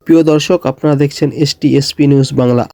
প্রিয় দর্শক, আপনারা দেখছেন STSP নিউজ বাংলা।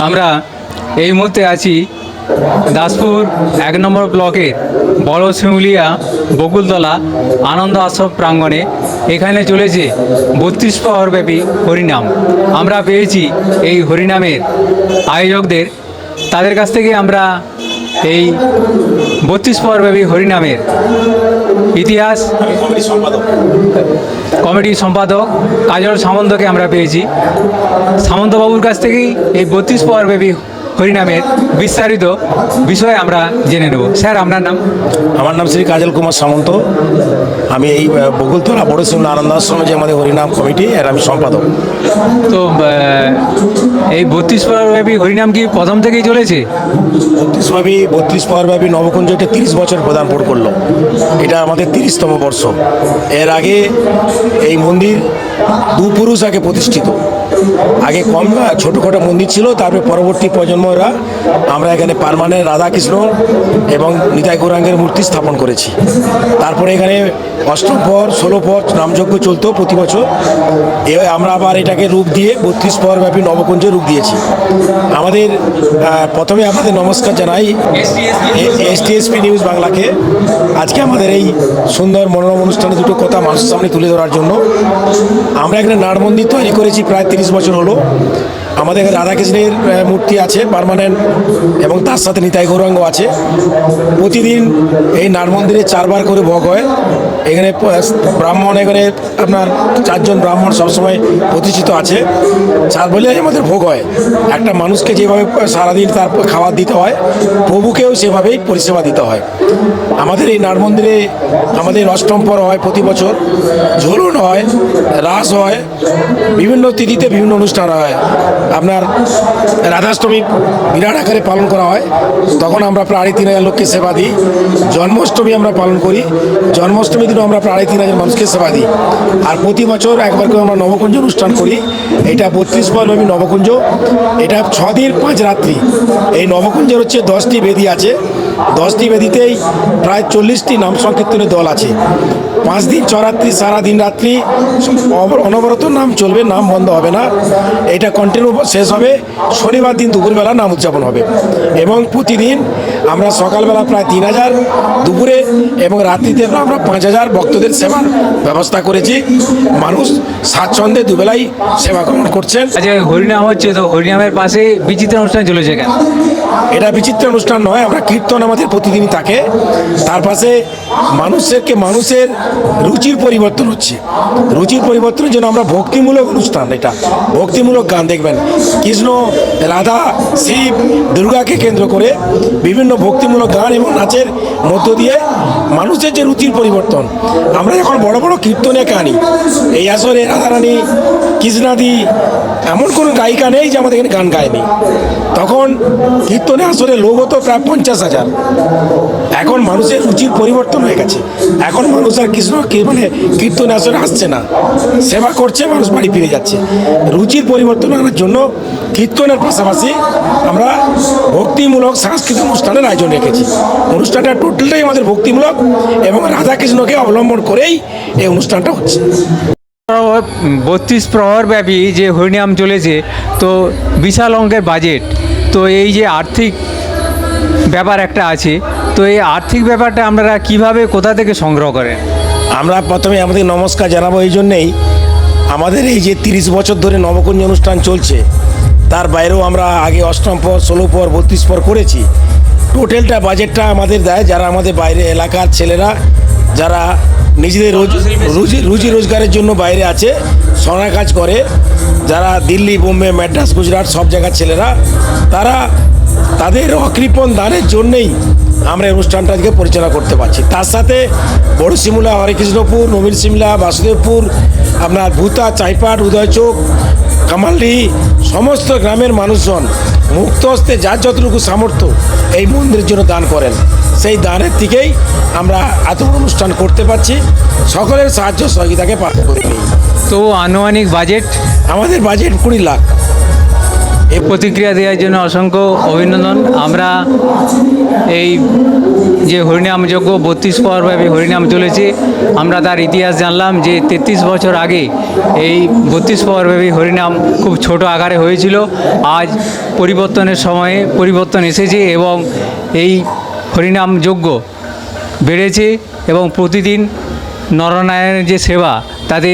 আমরা এই মুহূর্তে আছি দাসপুর 1 নম্বর ব্লকের বড় শিমুলিয়া বকুলতলা আনন্দ আশ্রম প্রাঙ্গণে। এখানে চলেছে 32 প্রহরব্যাপী হরিনাম। আমরা পেয়েছি এই হরিনামের আয়োজকদের, তাদের কাছ থেকে আমরা এই 32 প্রহরব্যাপী হরিনামের ইতিহাস কমিটির সম্পাদক কাজল সামন্তকে আমরা পেয়েছি। সামন্তবাবুর কাছ থেকেই এই 32 প্রহরব্যাপী হরিনামের বিস্তারিত বিষয়ে আমরা জেনে নেব। স্যার, আপনার নাম? আমার নাম শ্রী কাজল কুমার সামন্ত। আমি এই বকুলতলা বড় শিমুলিয়া আনন্দ আশ্রমে যে আমাদের হরিনাম কমিটি, এর আমি সম্পাদক। তো এই 32 প্রহরব্যাপী হরিনাম কি প্রথম থেকেই চলেছে? 32 প্রহরব্যাপী নবকুঞ্জ এটা 30 বছর পদার্পণ করলো। এটা আমাদের 30তম বর্ষ। এর আগে এই মন্দির দু পুরুষ আগে প্রতিষ্ঠিত। আগে কম ছোটোখাটো মন্দির ছিল, তারপরে পরবর্তী প্রজন্মরা আমরা এখানে পার্মানেন্ট রাধাকৃষ্ণ এবং নিতাই গৌরাঙ্গের মূর্তি স্থাপন করেছি। তারপরে এখানে 8ম প্রহর 16 প্রহর নামযজ্ঞ চলতো প্রতি বছর। আমরা আবার এটাকে রূপ দিয়ে 32 প্রহরব্যাপী নবকুঞ্জে রূপ দিয়েছি। আমাদের প্রথমে আমাদের নমস্কার জানাই STSP নিউজ বাংলাকে, আজকে আমাদের এই সুন্দর মনোরম অনুষ্ঠানে দুটো কথা মানুষের সামনে তুলে ধরার জন্য। আমরা এখানে নাট মন্দির তৈরি করেছি প্রায় 30 বছর হলো। আমাদের রাধাকৃষ্ণের মূর্তি আছে পার্মানেন্ট, এবং তার সাথে নিতাই গৌরাঙ্গ আছে। প্রতিদিন এই নাট মন্দিরে 4 বার করে ভোগ হয়। এখানে ব্রাহ্মণ, এখানে আপনার 4 জন ব্রাহ্মণ সবসময় প্রতিষ্ঠিত আছে। 4 বলে আমাদের ভোগ হয়। একটা মানুষকে যেভাবে সারাদিন তার খাবার দিতে হয়, প্রভুকেও সেভাবেই পরিষেবা দিতে হয়। আমাদের এই নাট মন্দিরে আমাদের 8ম প্রহর হয় প্রতি বছর, ঝুলন হয়, রাস হয়, বিভিন্ন তিথিতে বিভিন্ন অনুষ্ঠান হয়। আপনার রাধাষ্টমী বিরাট আকারে পালন করা হয়, তখন আমরা প্রায় 3,000 লোককে সেবা দিই। জন্মাষ্টমী আমরা পালন করি, জন্মাষ্টমী দিনও আমরা প্রায় 3,000 মানুষকে সেবা দিই। আর প্রতি বছর একবার করে আমরা নবকুঞ্জ অনুষ্ঠান করি। এটা 32 প্রহরব্যাপী নবকুঞ্জ। এটা 6 দিন 5 রাত্রি। এই নবকুঞ্জের হচ্ছে 10টি বেদি আছে। 10টি বেদিতেই প্রায় 40টি নাম সংকীর্তনের দল আছে। 5 দিন চরাত্রি, সারা দিন রাত্রি অনবরত নাম চলবে, নাম বন্ধ হবে না। এটা কন্টিনিউ শেষ হবে। শনিবার দিন দুপুরবেলা নাম উদযাপন হবে এবং প্রতিদিন আমরা সকালবেলা প্রায় 3000, দুপুরে এবং রাত্রিতে আমরা 5000 ভক্তদের সেবার ব্যবস্থা করেছি। মানুষ স্বাচ্ছন্দ্যে দুবেলাই সেবা গ্রহণ করছেন। আচ্ছা, হরিনাম হচ্ছে, তো হরিনামের পাশে বিচিত্র অনুষ্ঠান চলেছে কেন? এটা বিচিত্র অনুষ্ঠান নয়, আমরা কীর্তন আমাদের প্রতিদিনই থাকে। তার পাশে মানুষের রুচির পরিবর্তন হচ্ছে। রুচির পরিবর্তনের জন্য আমরা ভক্তিমূলক অনুষ্ঠান, এটা ভক্তিমূলক গান দেখবেন। কৃষ্ণ, রাধা, শিব, দুর্গাকে কেন্দ্র করে বিভিন্ন ভক্তিমূলক গান এবং নাচের মধ্য দিয়ে মানুষের যে রুচির পরিবর্তন। আমরা যখন বড় বড় কীর্তনে গানি, এই আসরে রাধারানী, কৃষ্ণাদি এমন কোনো গায়িকা নেই যে আমাদের এখানে গান গায়নি। তখন কীর্তনে আসরে লোক হতো প্রায় 50,000। এখন মানুষের রুচির পরিবর্তন হয়ে গেছে। এখন মানুষ আর মানে কীর্তনে আসরে আসছে না, সেবা করছে, মানুষ বাড়ি ফিরে যাচ্ছে। রুচির পরিবর্তন আনার জন্য কীর্তনের পাশাপাশি আমরা ভক্তিমূলক সাংস্কৃতিক অনুষ্ঠানের আয়োজন রেখেছি। অনুষ্ঠানটা টোটালটাই আমাদের ভক্তিমূলক এবং রাধাকৃষ্ণকে অবলম্বন করেই এই অনুষ্ঠানটা হচ্ছে। 32 প্রহর ব্যাপী যে হরিনাম চলেছে, তো বিশাল অঙ্কের বাজেট, তো এই যে আর্থিক ব্যাপার একটা আছে, তো এই আর্থিক ব্যাপারটা আপনারা কিভাবে, কোথা থেকে সংগ্রহ করেন? আমরা প্রথমে আমাদের নমস্কার জানাবো এই জন্যেই, আমাদের এই যে 30 বছর ধরে নবকুঞ্জ অনুষ্ঠান চলছে, তার বাইরেও আমরা আগে অষ্টম পর, 16 পর, 32 পর করেছি। টোটালটা বাজেটটা আমাদের দেয় যারা আমাদের বাইরে এলাকার ছেলেরা, যারা নিজেদের রুজি রোজগারের জন্য বাইরে আছে, সোনা কাজ করে, যারা দিল্লি, বোম্বে, ম্যাড্রাস, গুজরাট সব জায়গার ছেলেরা, তারা তাদের অকৃপণ দানের জন্যেই আমরা এই অনুষ্ঠানটা আজকে পরিচালনা করতে পারছি। তার সাথে বড় শিমুলা, হরেকৃষ্ণপুর, নবীন শিমলা, বাসুদেবপুর, আপনার ভূতা, চাইপাট, উদয়চোক, কামালডি সমস্ত গ্রামের মানুষজন মুক্ত হস্তে যার যতটুকু সামর্থ্য এই মন্দিরের জন্য দান করেন। সেই দানের থেকেই আমরা এত বড় অনুষ্ঠান করতে পারছি। সকলের সাহায্য সহযোগিতাকে পাতে করে নিই। তো আনুমানিক বাজেট? আমাদের বাজেট 20 লাখ। এই প্রতিক্রিয়া দেওয়ার জন্য অসংখ্য অভিনন্দন। আমরা এই যে হরিনাম যজ্ঞ 32 প্রহরব্যাপী হরিনাম চলেছে, আমরা তার ইতিহাস জানলাম যে 33 বছর আগে এই 32 প্রহরব্যাপী হরিনাম খুব ছোট আকারে হয়েছিল। আজ পরিবর্তনের সময়ে পরিবর্তন এসেছে এবং এই হরিনাম যজ্ঞ বেড়েছে এবং প্রতিদিন নরনারায়ণের যে সেবা, তাতে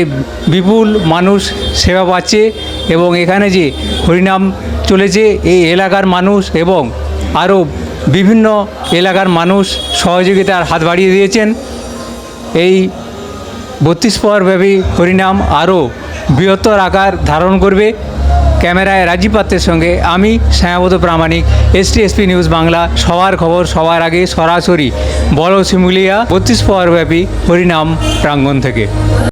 বিপুল মানুষ সেবা পাচ্ছে এবং এখানে যে হরিনাম চলেছে, এই এলাকার মানুষ এবং আরও বিভিন্ন এলাকার মানুষ সহযোগিতার হাত বাড়িয়ে দিয়েছেন। এই 32 প্রহরব্যাপী হরিনাম আরও বৃহত্তর আকার ধারণ করবে। ক্যামেরায় রাজীব পাত্রের সঙ্গে আমি শ্যামাপদ প্রামাণিক, STSP নিউজ বাংলা, সবার খবর সবার আগে, সরাসরি বড় শিমুলিয়া 32 প্রহরব্যাপী হরিনাম প্রাঙ্গণ থেকে।